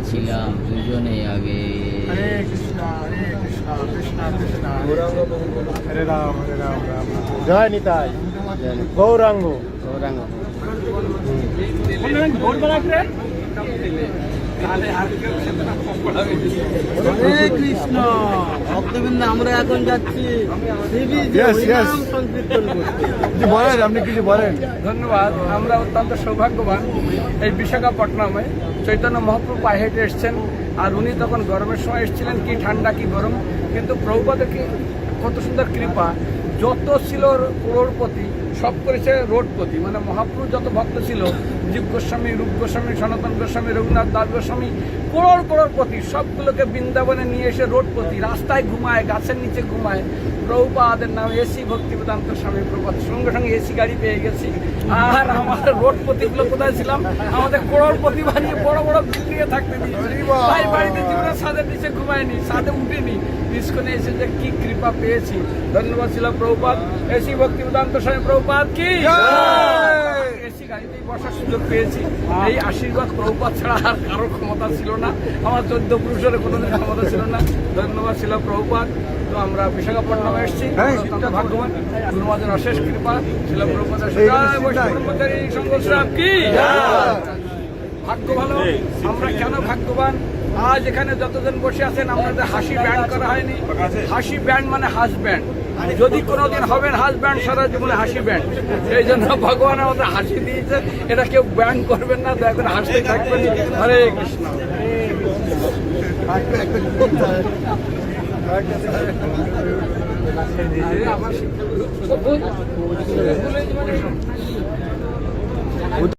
ছিলাম দুজনে আগে। হরে কৃষ্ণ কৃষ্ণ কৃষ্ণ হরে রাম রাম রাম। জয় নিতাই গৌরাঙ্গ গৌরাঙ্গ। হরে কৃষ্ণ ভক্তবৃন্দ, আমরা এখন যাচ্ছি সংকীর্তন করতে। বলেন, আপনি কিছু বলেন। ধন্যবাদ। আমরা অত্যন্ত সৌভাগ্যবান এই বিশাখাপট্টনমে চৈতন্য মহাপ্রভু পায়ে হেঁটে এসছেন। আর উনি তখন গরমের সময় এসেছিলেন, কি ঠান্ডা কি গরম, কিন্তু প্রভুপাদের কি কত সুন্দর কৃপা। যত ছিল করোড়পতি সব করেছে রোডপতি, মানে মহাপ্রভু যত ভক্ত ছিল, জীব গোস্বামী, রূপ গোস্বামী, সনাতন গোস্বামী, রঘুনাথ দাস গোস্বামী, করোড়পতি সবগুলোকে বৃন্দাবনে নিয়ে এসে রোডপতি, রাস্তায় ঘুমায়, গাছের নিচে ঘুমায়। প্রভুপাদের নাম এসি ভক্তি বেদান্ত স্বামী প্রভুপাদ, সঙ্গে সঙ্গে এসি গাড়ি পেয়ে গেছি। আর আমাদের রোডপতিগুলো কোথায় ছিলাম, আমাদের করোড়পতি বানিয়ে বড় বড় বিল্ডিংয়ে থাকতে দিয়েছে। তাই বাড়িতে জীবনে ছাদের নিচে ঘুমায়নি, ছাদে উঠিনি, ইস্কনে এসে যে কি কৃপা পেয়েছি। ধন্যবাদ ছিল প্রভুপাদ। এসি ভক্তি বেদান্ত স্বামী প্রভুপাদ কি এসি গাড়িতেই বসার সুযোগ পেয়েছি। এই আশীর্বাদ প্রভুপাদ ছাড়া আর কারো ক্ষমতা ছিল না, আমার 14 পুরুষের কোনোদিন ক্ষমতা ছিল না। ধন্যবাদ ছিল প্রভুপাদ। তো আমরা বিশাখাপট্টনমে এসেছি, অত্যন্ত ভাগ্যবান, গুরুমাদের অশেষ কৃপা ছিল প্রভুপাদের। সংঘর্ষ কি ভাগ্য ভালো, আমরা কেন ভাগ্যবান। আজ এখানে যতজন বসে আছেন, আপনাদের হাসি ব্যান্ড করা হয়নি। হাসি ব্যান্ড মানে হাসব্যান্ড, যদি কোনোদিন হবেন হাসব্যান্ড, সারা জীবনে হাসি ব্যান্ড। এই জন্য ভগবান আমাদের হাসি দিয়েছে, এটা কেউ ব্যান্ড করবেন না, দয়া করে হাসতে থাকবেন। হরে কৃষ্ণ। আমার